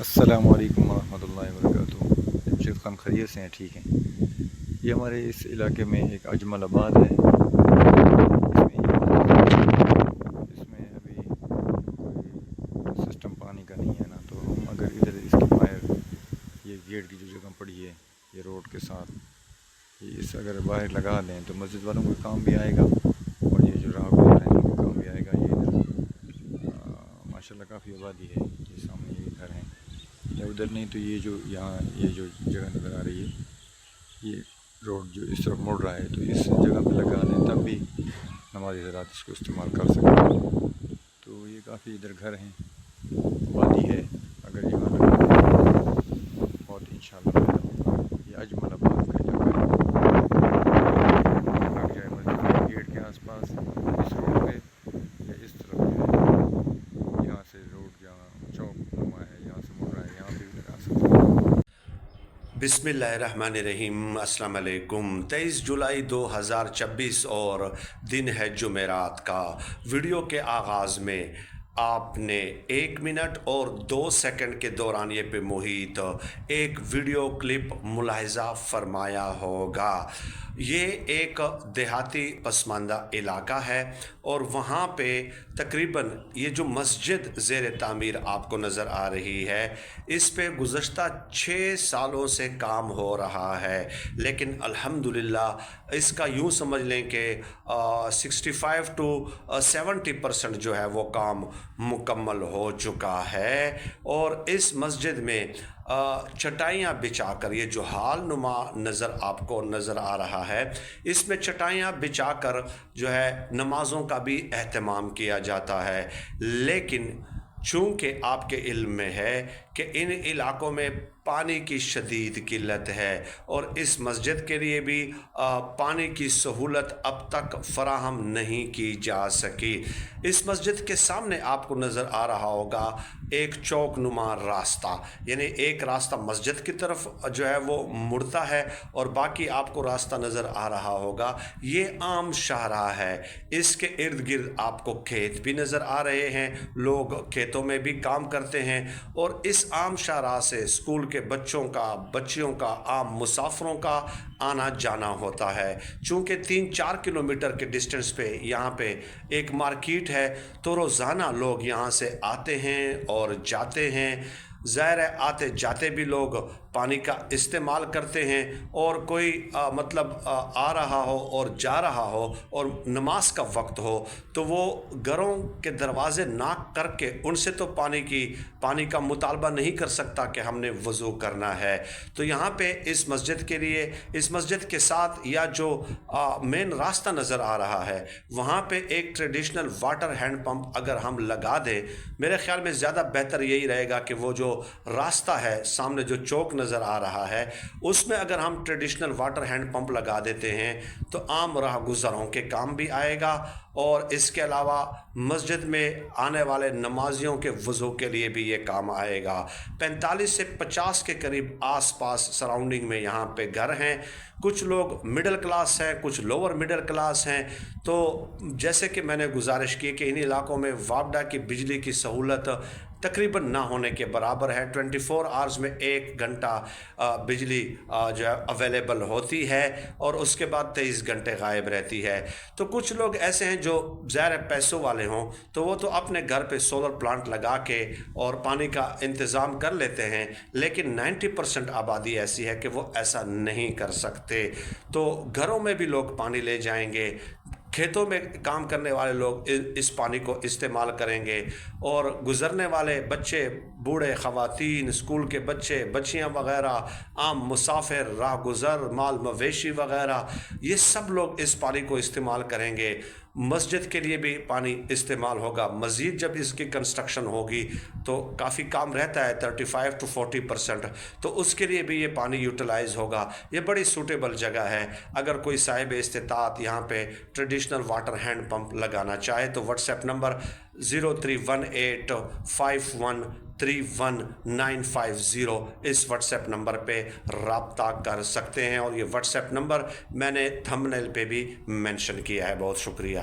السلام علیکم ورحمۃ اللہ وبرکاتہ۔ جمشید خان خیریت سے ہیں؟ ٹھیک ہیں۔ یہ ہمارے اس علاقے میں ایک اجمل آباد ہے۔ اس میں ابھی کوئی سسٹم پانی کا نہیں ہے نا، تو ہم اگر ادھر اس کی باہر یہ گیٹ کی جو جگہ پڑی ہے یہ روڈ کے ساتھ، یہ اس اگر باہر لگا دیں تو مسجد والوں کو کام بھی آئے گا اور یہ جو راہ گزار ہیں ان کو کام بھی آئے گا۔ یہ ادھر ماشاءاللہ کافی آبادی ہے، یہ سامنے یہ گھر ہیں، یا ادھر نہیں تو یہ جو یہاں یہ جو جگہ نظر آ رہی ہے یہ روڈ جو اس طرف مڑ رہا ہے، تو اس جگہ پہ لگا دیں تب بھی نمازی حضرات اس کو استعمال کر سکتے ہیں۔ تو یہ کافی ادھر گھر ہیں، آبادی ہے، اگر یہاں لگا دیں بہت انشاءاللہ فائدہ ہوگا۔ یہ اجمل آباد کا علاقہ ہے، لگ جائے مسجد کے گیٹ کے آس پاس اس روڈ پہ، یا اس طرف جو ہے یہاں سے روڈ جہاں چوک نما ہے یہاں سے مڑ رہا ہے یہاں پہ بھی لگا سکتے ہیں۔ بسم اللہ الرحمن الرحیم۔ السلام علیکم۔ 23 جولائی 2026 اور دن ہے جمعرات کا۔ ویڈیو کے آغاز میں آپ نے 1 منٹ اور 2 سیکنڈ کے دوران یہ پہ محیط ایک ویڈیو کلپ ملاحظہ فرمایا ہوگا۔ یہ ایک دیہاتی پسماندہ علاقہ ہے اور وہاں پہ تقریباً یہ جو مسجد زیر تعمیر آپ کو نظر آ رہی ہے، اس پہ گزشتہ 6 سالوں سے کام ہو رہا ہے، لیکن الحمدللہ اس کا یوں سمجھ لیں کہ 65 to 70% جو ہے وہ کام مکمل ہو چکا ہے۔ اور اس مسجد میں چٹائیاں بچھا کر، یہ جو حال نما نظر آپ کو نظر آ رہا ہے، اس میں چٹائیاں بچھا کر جو ہے نمازوں کا بھی اہتمام کیا جاتا ہے، لیکن چونکہ آپ کے علم میں ہے کہ ان علاقوں میں پانی کی شدید قلت ہے اور اس مسجد کے لیے بھی پانی کی سہولت اب تک فراہم نہیں کی جا سکی۔ اس مسجد کے سامنے آپ کو نظر آ رہا ہوگا ایک چوک نما راستہ، یعنی ایک راستہ مسجد کی طرف جو ہے وہ مڑتا ہے اور باقی آپ کو راستہ نظر آ رہا ہوگا، یہ عام شاہراہ ہے۔ اس کے ارد گرد آپ کو کھیت بھی نظر آ رہے ہیں، لوگ کھیتوں میں بھی کام کرتے ہیں، اور اس عام شاہراہ سے اسکول کے بچیوں کا عام مسافروں کا آنا جانا ہوتا ہے۔ چونکہ 3-4 کلومیٹر کے ڈسٹنس پہ یہاں پہ ایک مارکیٹ ہے، تو روزانہ لوگ یہاں سے آتے ہیں اور جاتے ہیں۔ ظاہر ہے آتے جاتے بھی لوگ پانی کا استعمال کرتے ہیں، اور کوئی آ رہا ہو اور جا رہا ہو اور نماز کا وقت ہو تو وہ گھروں کے دروازے ناک کر کے ان سے تو پانی کا مطالبہ نہیں کر سکتا کہ ہم نے وضو کرنا ہے۔ تو یہاں پہ اس مسجد کے لیے، اس مسجد کے ساتھ یا جو مین راستہ نظر آ رہا ہے وہاں پہ ایک ٹریڈیشنل واٹر ہینڈ پمپ اگر ہم لگا دیں، میرے خیال میں زیادہ بہتر یہی رہے گا کہ وہ جو راستہ ہے سامنے جو چوک نظر آ رہا ہے اس میں اگر ہم ٹریڈیشنل واٹر ہینڈ پمپ لگا دیتے ہیں تو عام راہ گزروں کے کام بھی آئے گا، اور اس کے علاوہ مسجد میں آنے والے نمازیوں کے وضو کے لیے بھی یہ کام آئے گا۔ 45 سے 50 کے قریب آس پاس سراؤنڈنگ میں یہاں پہ گھر ہیں، کچھ لوگ مڈل کلاس ہیں، کچھ لوور مڈل کلاس ہیں۔ تو جیسے کہ میں نے گزارش کی کہ ان علاقوں میں وابڈا کی بجلی کی سہولت تقریباً نہ ہونے کے برابر ہے۔ 24 آورز میں 1 گھنٹہ بجلی جو ہے اویلیبل ہوتی ہے اور اس کے بعد 23 گھنٹے غائب رہتی ہے۔ تو کچھ لوگ ایسے ہیں جو ظاہر پیسوں والے ہوں تو وہ تو اپنے گھر پہ سولر پلانٹ لگا کے اور پانی کا انتظام کر لیتے ہیں، لیکن 90% آبادی ایسی ہے کہ وہ ایسا نہیں کر سکتے۔ تو گھروں میں بھی لوگ پانی لے جائیں گے، کھیتوں میں کام کرنے والے لوگ اس پانی کو استعمال کریں گے، اور گزرنے والے بچے، بوڑھے، خواتین، اسکول کے بچے بچیاں وغیرہ، عام مسافر، راہ گزر، مال مویشی وغیرہ، یہ سب لوگ اس پانی کو استعمال کریں گے۔ مسجد کے لیے بھی پانی استعمال ہوگا۔ مزید جب اس کی کنسٹرکشن ہوگی تو کافی کام رہتا ہے 35 to 40%، تو اس کے لیے بھی یہ پانی یوٹیلائز ہوگا۔ یہ بڑی سوٹیبل جگہ ہے۔ اگر کوئی صاحب استطاعت یہاں پہ ٹریڈیشنل واٹر ہینڈ پمپ لگانا چاہے تو واٹس ایپ نمبر 0318513150 اس واٹس ایپ نمبر پہ رابطہ کر سکتے ہیں، اور یہ واٹس ایپ نمبر میں نے تھمبنیل پہ بھی مینشن کیا ہے۔ بہت شکریہ۔